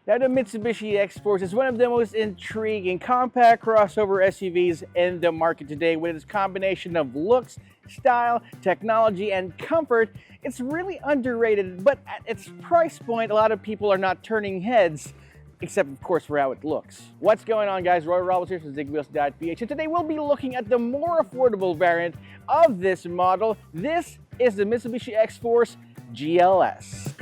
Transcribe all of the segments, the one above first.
Now, the Mitsubishi XForce is one of the most intriguing compact crossover SUVs in the market today. With its combination of looks, style, technology, and comfort, it's really underrated, but at its price point, a lot of people are not turning heads, except of course for how it looks. What's going on, guys? Roy Roberts here from Zigwheels.Ph, and today we'll be looking at the more affordable variant of this model. This is the Mitsubishi XForce GLS.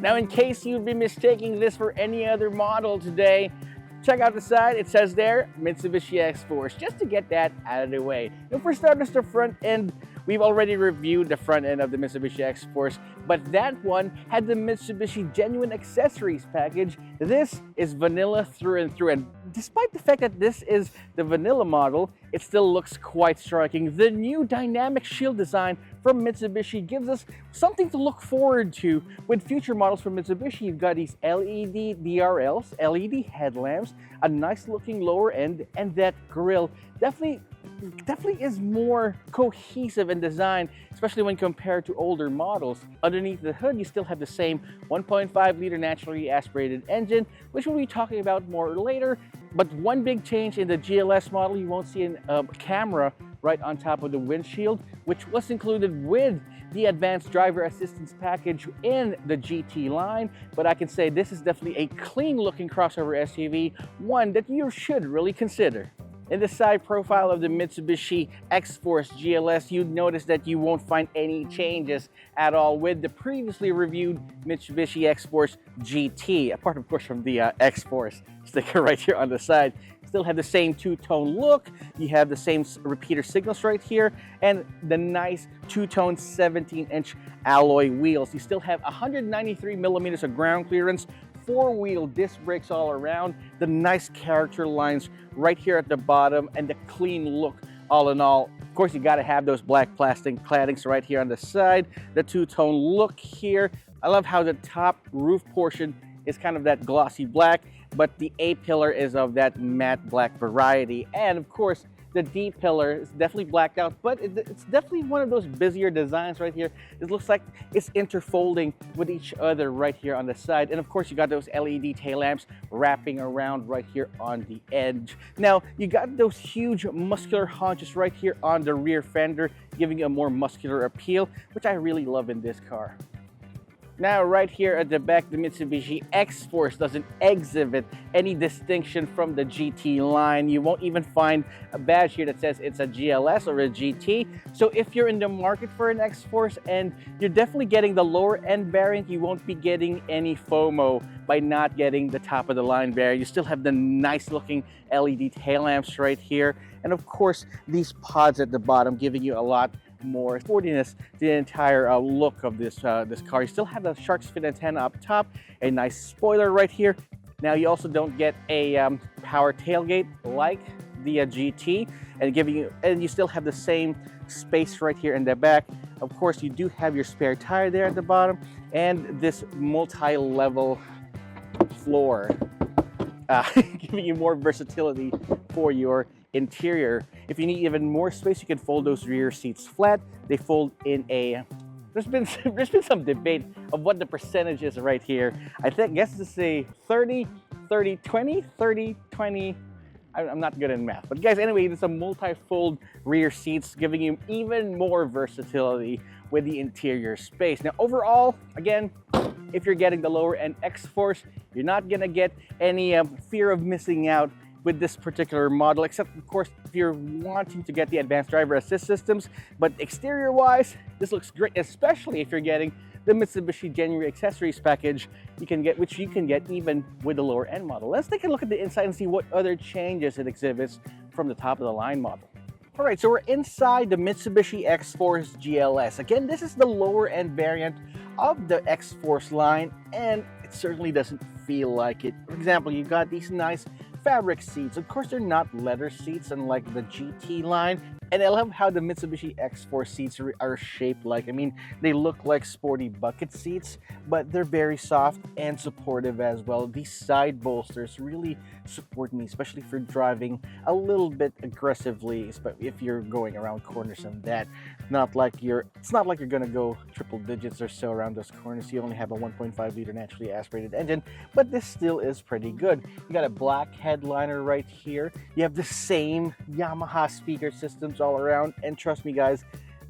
Now, in case you've been mistaking this for any other model today, check out the side. It says there, Mitsubishi XForce, just to get that out of the way. Now, for starters, the front end, we've already reviewed the front end of the Mitsubishi XForce, but that one had the Mitsubishi Genuine Accessories package. This is vanilla through and through, and despite the fact that this is the vanilla model, it still looks quite striking. The new dynamic shield design from Mitsubishi gives us something to look forward to with future models from Mitsubishi. You've got these LED DRLs, LED headlamps, a nice looking lower end, and that grille definitely is more cohesive in design, especially when compared to older models. Underneath the hood, you still have the same 1.5 liter naturally aspirated engine, which we'll be talking about more later. But one big change in the GLS model, you won't see a camera right on top of the windshield, which was included with the advanced driver assistance package in the GT line. But I can say this is definitely a clean looking crossover SUV, one that you should really consider. In the side profile of the Mitsubishi XForce GLS, you'd notice that you won't find any changes at all with the previously reviewed Mitsubishi XForce GT, apart of course from the XForce sticker right here on the side. Still have the same two-tone look. You have the same repeater signals right here and the nice two-tone 17-inch alloy wheels. You still have 193 millimeters of ground clearance, four-wheel disc brakes all around, the nice character lines right here at the bottom, and the clean look all in all. Of course, you got to have those black plastic claddings right here on the side, the two-tone look here. I love how the top roof portion is kind of that glossy black, but the A-pillar is of that matte black variety. And of course, the D pillar is definitely blacked out, but it's definitely one of those busier designs right here. It looks like it's interfolding with each other right here on the side. And of course, you got those LED tail lamps wrapping around right here on the edge. Now, you got those huge muscular haunches right here on the rear fender, giving a more muscular appeal, which I really love in this car. Now, right here at the back, the Mitsubishi XForce doesn't exhibit any distinction from the GT line. You won't even find a badge here that says it's a GLS or a GT. So if you're in the market for an XForce and you're definitely getting the lower end variant, you won't be getting any FOMO by not getting the top of the line variant. You still have the nice looking LED tail lamps right here. And of course, these pods at the bottom giving you a lot more sportiness to the entire look of this car. You still have the shark's fin antenna up top, a nice spoiler right here. Now, you also don't get a power tailgate like the GT, and you still have the same space right here in the back. Of course, you do have your spare tire there at the bottom, and this multi-level floor, giving you more versatility for your interior. If you need even more space, you can fold those rear seats flat. They fold in a... There's been some debate of what the percentage is right here. I guess to say 30, 30, 20, 30, 20. I'm not good in math, but guys, anyway, there's some multi-fold rear seats giving you even more versatility with the interior space. Now, overall, again, if you're getting the lower end XForce, you're not gonna get any fear of missing out with this particular model, except of course if you're wanting to get the advanced driver assist systems. But exterior wise, this looks great, especially if you're getting the Mitsubishi Genuine Accessories package, which you can get even with the lower end model. Let's take a look at the inside and see what other changes it exhibits from the top of the line model. All right, so we're inside the Mitsubishi XForce GLS. Again, this is the lower end variant of the XForce line, and it certainly doesn't feel like it. For example, you've got these nice fabric seats. Of course, they're not leather seats unlike the GT line. And I love how the Mitsubishi X-Force seats are shaped like. I mean, they look like sporty bucket seats, but they're very soft and supportive as well. These side bolsters really support me, especially for driving a little bit aggressively, if you're going around corners and that. It's not like you're gonna go triple digits or so around those corners. You only have a 1.5 liter naturally aspirated engine, but this still is pretty good. You got a black headliner right here. You have the same Yamaha speaker systems all around, and trust me guys,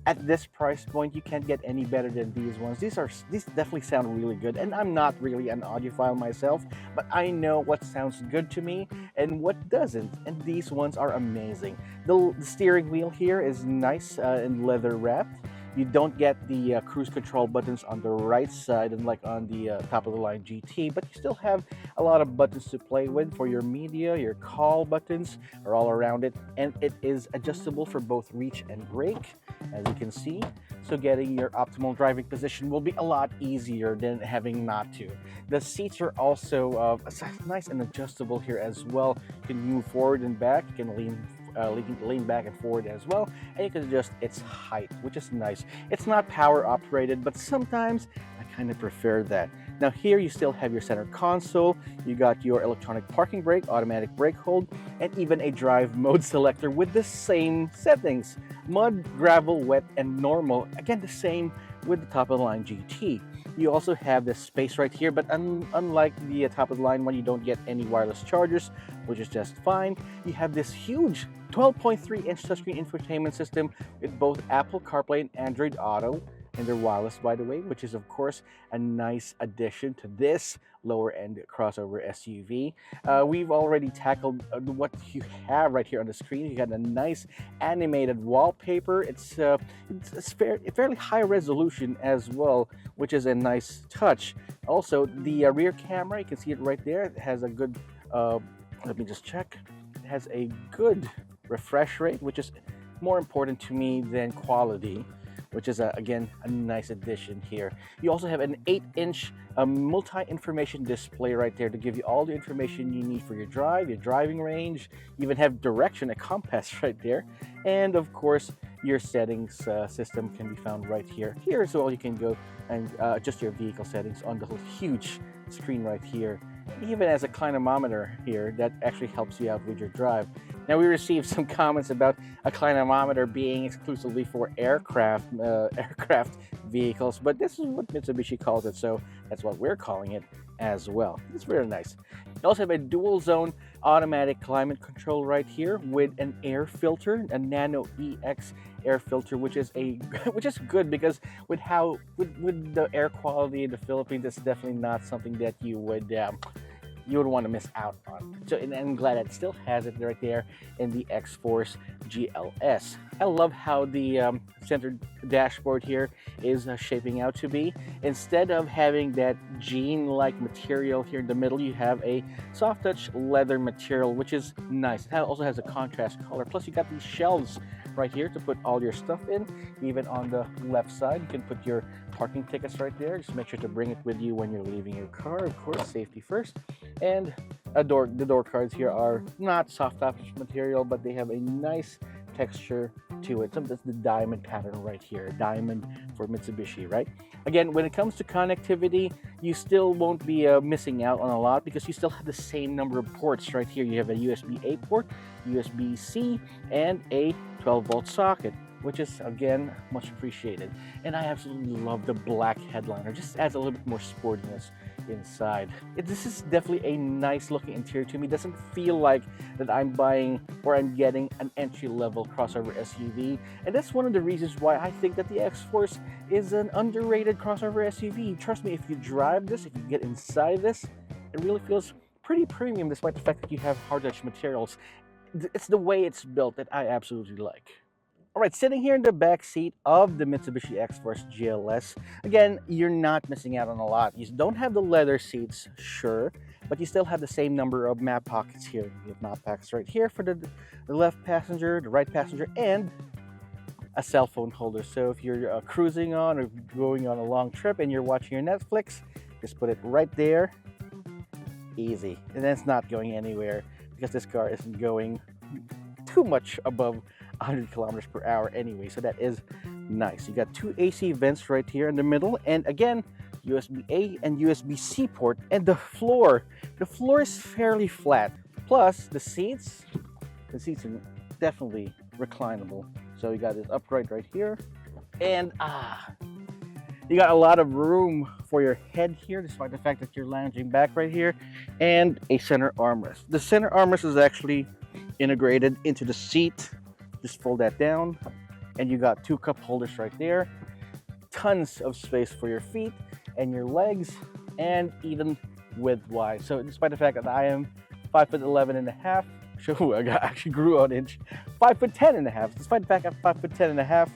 at this price point you can't get any better than these ones. These definitely sound really good, and I'm not really an audiophile myself, but I know what sounds good to me and what doesn't, and these ones are amazing. The steering wheel here is nice and leather wrapped. You don't get the cruise control buttons on the right side unlike on the top of the line GT, but you still have a lot of buttons to play with for your media. Your call buttons are all around it, and it is adjustable for both reach and brake, as you can see. So getting your optimal driving position will be a lot easier than having not to. The seats are also nice and adjustable here as well. You can move forward and back. You can lean back and forward as well, and you can adjust its height, which is nice. It's not power operated, but sometimes I kind of prefer that. Now here you still have your center console. You got your electronic parking brake, automatic brake hold, and even a drive mode selector with the same settings: mud, gravel, wet, and normal. Again, the same with the top of the line GT. You also have this space right here, but unlike the top of the line one, you don't get any wireless chargers, which is just fine. You have this huge 12.3-inch touchscreen infotainment system with both Apple CarPlay and Android Auto, and they're wireless, by the way, which is of course a nice addition to this lower end crossover SUV. We've already tackled what you have right here on the screen. You got a nice animated wallpaper. It's fairly high resolution as well, which is a nice touch. Also, the rear camera, you can see it right there. It has a good, let me just check. It has a good refresh rate, which is more important to me than quality, which is again a nice addition here. You also have an 8-inch multi-information display right there to give you all the information you need for your drive, your driving range. You even have direction, a compass right there, and of course your settings system can be found right here. Here as well, you can go and adjust your vehicle settings on the whole huge screen right here. It even has a climatometer here that actually helps you out with your drive. Now, we received some comments about a climatometer being exclusively for aircraft vehicles, but this is what Mitsubishi calls it, so that's what we're calling it as well. It's very nice. You also have a dual zone automatic climate control right here with an air filter, a Nano EX air filter, which is good because with the air quality in the Philippines, it's definitely not something that you would want to miss out on. So, and I'm glad it still has it right there in the X-Force GLS. I love how the center dashboard here is shaping out to be. Instead of having that jean-like material here in the middle, you have a soft touch leather material, which is nice. It also has a contrast color. Plus, you got these shelves right here to put all your stuff in. Even on the left side, you can put your parking tickets right there. Just make sure to bring it with you when you're leaving your car. Of course, safety first. And the door cards here are not soft touch material, but they have a nice texture to it. That's the diamond pattern right here, diamond for Mitsubishi, right? Again, when it comes to connectivity, you still won't be missing out on a lot because you still have the same number of ports right here. You have a USB-A port, USB-C, and a 12-volt socket, which is again much appreciated. And I absolutely love the black headliner. Just adds a little bit more sportiness inside. This is definitely a nice looking interior to me. It doesn't feel like that I'm buying or I'm getting an entry-level crossover SUV, and that's one of the reasons why I think that the X-Force is an underrated crossover SUV. Trust me, if you drive this, if you get inside this, it really feels pretty premium despite the fact that you have hard touch materials. It's the way it's built that I absolutely like. All right, sitting here in the back seat of the Mitsubishi X-Force GLS, again, you're not missing out on a lot. You don't have the leather seats, sure, but you still have the same number of map pockets here. You have map pockets right here for the left passenger, the right passenger, and a cell phone holder. So if you're cruising on or going on a long trip and you're watching your Netflix, just put it right there, easy, and then it's not going anywhere. because this car isn't going too much above 100 kilometers per hour anyway, so that is nice. You got two AC vents right here in the middle, and again, USB-A and USB-C port, and the floor is fairly flat. Plus, the seats are definitely reclinable. So you got this upright right here, and you got a lot of room for your head here, despite the fact that you're lounging back right here, and a center armrest. The center armrest is actually integrated into the seat. Just fold that down, and you got two cup holders right there. Tons of space for your feet and your legs, and even width-wise. So despite the fact that I am 5'11" and a half, I actually grew an inch, 5'10" and a half. Despite the fact I'm 5'10" and a half,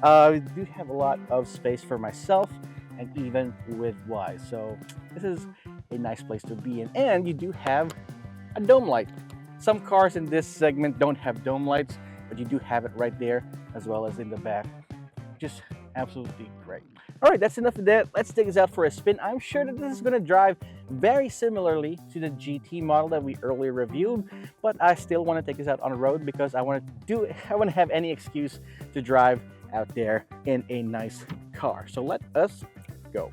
I do have a lot of space for myself, and even width-wise. So this is a nice place to be in. And you do have a dome light. Some cars in this segment don't have dome lights, but you do have it right there, as well as in the back. Just absolutely great. All right, that's enough of that. Let's take this out for a spin. I'm sure that this is going to drive very similarly to the GT model that we earlier reviewed, but I still want to take this out on the road because I want to have any excuse to drive out there in a nice car. So let us go.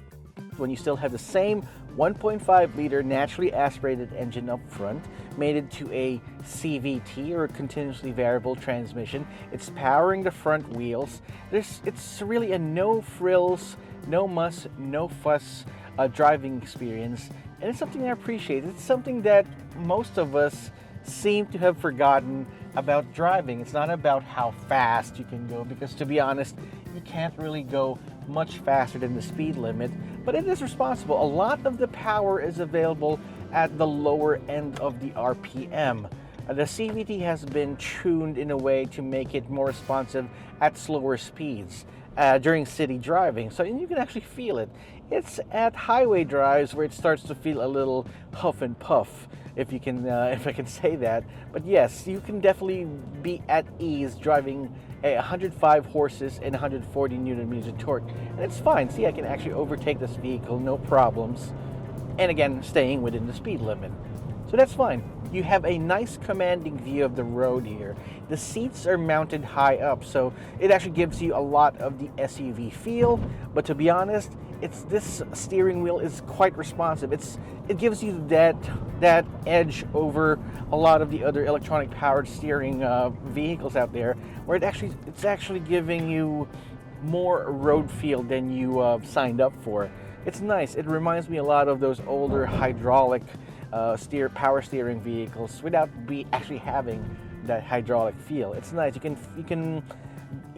When you still have the same 1.5 liter naturally aspirated engine up front, mated to a CVT, or a continuously variable transmission. It's powering the front wheels. It's really a no frills, no muss, no fuss driving experience, and it's something I appreciate. It's something that most of us seem to have forgotten about driving. It's not about how fast you can go, because to be honest, you can't really go much faster than the speed limit, but it is responsible. A lot of the power is available at the lower end of the RPM. The CVT has been tuned in a way to make it more responsive at slower speeds during city driving, so you can actually feel it. It's at highway drives where it starts to feel a little huff and puff, if I can say that. But yes, you can definitely be at ease driving a 105 horses and 140 Newton meters of torque, and it's fine. See, I can actually overtake this vehicle, no problems, and again, staying within the speed limit. So that's fine. You have a nice commanding view of the road here. The seats are mounted high up, so it actually gives you a lot of the SUV feel, but to be honest, this steering wheel is quite responsive. It gives you that edge over a lot of the other electronic powered steering vehicles out there, where it's actually giving you more road feel than you signed up for. It's nice. It reminds me a lot of those older hydraulic power steering vehicles without actually having that hydraulic feel. It's nice. You can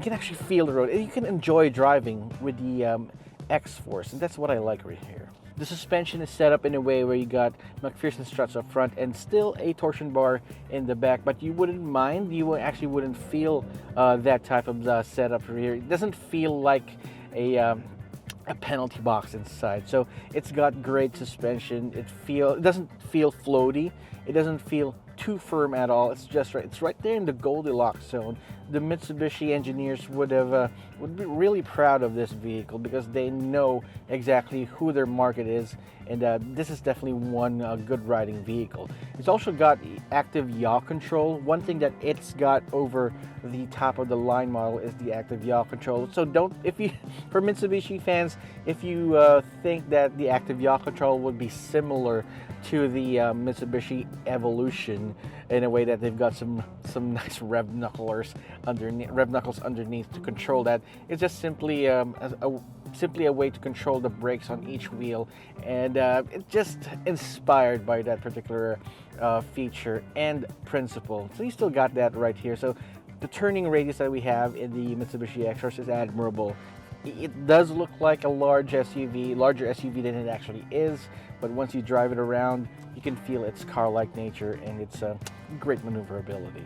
actually feel the road, and you can enjoy driving with the XForce, and that's what I like right here. The suspension is set up in a way where you got McPherson struts up front and still a torsion bar in the back, but you wouldn't mind. You actually wouldn't feel that type of setup here. It doesn't feel like a penalty box inside. So it's got great suspension. It doesn't feel floaty. It doesn't feel too firm at all. It's just right. It's right there in the Goldilocks zone. The Mitsubishi engineers would be really proud of this vehicle, because they know exactly who their market is, and this is definitely one good riding vehicle. It's also got active yaw control. One thing that it's got over the top of the line model is the active yaw control. So for Mitsubishi fans, if you think that the active yaw control would be similar to the Mitsubishi Evolution, in a way that they've got some nice rev knuckles underneath to control that, it's just simply a way to control the brakes on each wheel, and it's just inspired by that particular feature and principle. So you still got that right here. So the turning radius that we have in the Mitsubishi XForce is admirable. It does look like a larger SUV than it actually is, but once you drive it around, you can feel its car-like nature and its great maneuverability.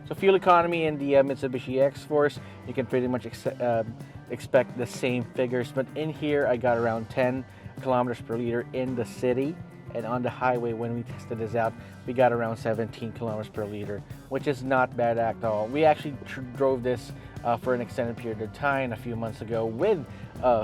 So fuel economy in the Mitsubishi XForce, you can pretty much expect the same figures, but in here I got around 10 kilometers per liter in the city, and on the highway when we tested this out, we got around 17 kilometers per liter, which is not bad at all. We actually drove this for an extended period of time a few months ago with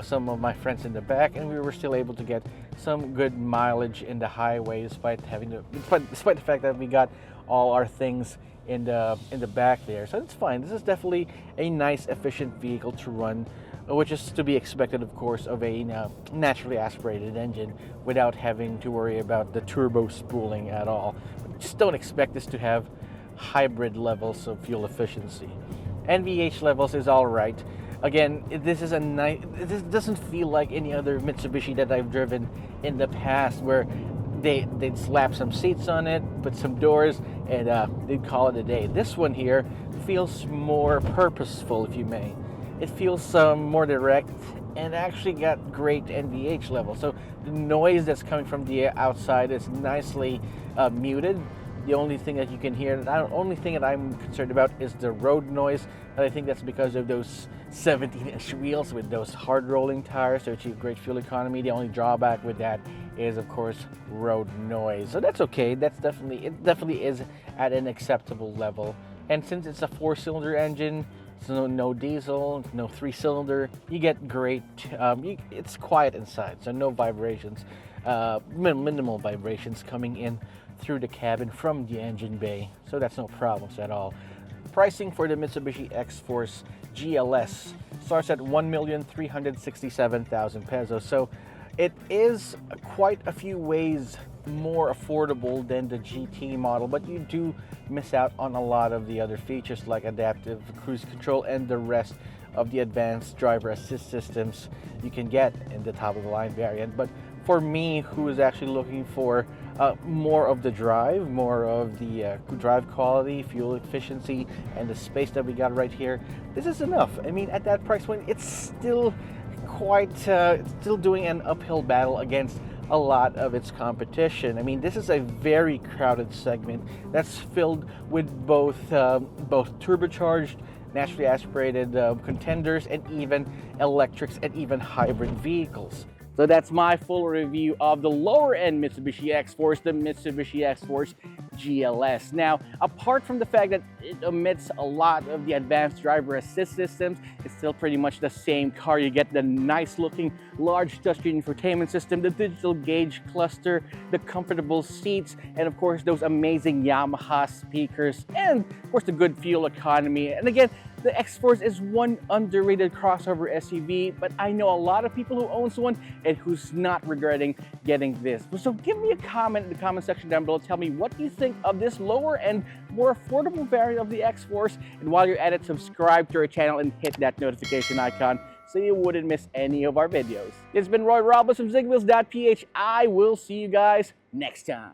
some of my friends in the back, and we were still able to get some good mileage in the highway despite the fact that we got all our things in the back there. So it's fine. This is definitely a nice, efficient vehicle to run, which is to be expected, of course, of a naturally aspirated engine without having to worry about the turbo spooling at all. But just don't expect this to have hybrid levels of fuel efficiency. NVH levels is all right. Again, this is a nice. This doesn't feel like any other Mitsubishi that I've driven in the past, where they'd slap some seats on it, put some doors, and they'd call it a day. This one here feels more purposeful, if you may. It feels more direct and actually got great NVH levels. So the noise that's coming from the outside is nicely muted. The only thing that you can hear, the only thing that I'm concerned about is the road noise. And I think that's because of those 17-inch wheels with those hard rolling tires to achieve great fuel economy. The only drawback with that is, of course, road noise. So that's okay. It definitely is at an acceptable level. And since it's a 4-cylinder engine, so no diesel, no 3-cylinder, you get great, it's quiet inside, so no vibrations, minimal vibrations coming in through the cabin from the engine bay, so that's no problems at all. Pricing for the Mitsubishi XForce GLS starts at 1,367,000 pesos, so it is quite a few ways more affordable than the GT model, but you do miss out on a lot of the other features like adaptive cruise control and the rest of the advanced driver assist systems you can get in the top of the line variant. But for me, who is actually looking for more of the drive, more of the drive quality, fuel efficiency, and the space that we got right here, this is enough. I mean, at that price point, it's still still doing an uphill battle against a lot of its competition. I mean, this is a very crowded segment that's filled with both turbocharged, naturally aspirated contenders, and even electrics and even hybrid vehicles. So that's my full review of the lower end Mitsubishi XForce, the Mitsubishi XForce GLS. Now, apart from the fact that it omits a lot of the advanced driver assist systems, it's still pretty much the same car. You get the nice looking large touchscreen infotainment system, the digital gauge cluster, the comfortable seats, and of course those amazing Yamaha speakers, and of course the good fuel economy. And again, the XForce is one underrated crossover SUV, but I know a lot of people who owns one and who's not regretting getting this. So give me a comment in the comment section down below. Tell me what you think of this lower and more affordable variant of the XForce. And while you're at it, subscribe to our channel and hit that notification icon so you wouldn't miss any of our videos. It's been Roy Robles from Zigwheels.Ph. I will see you guys next time.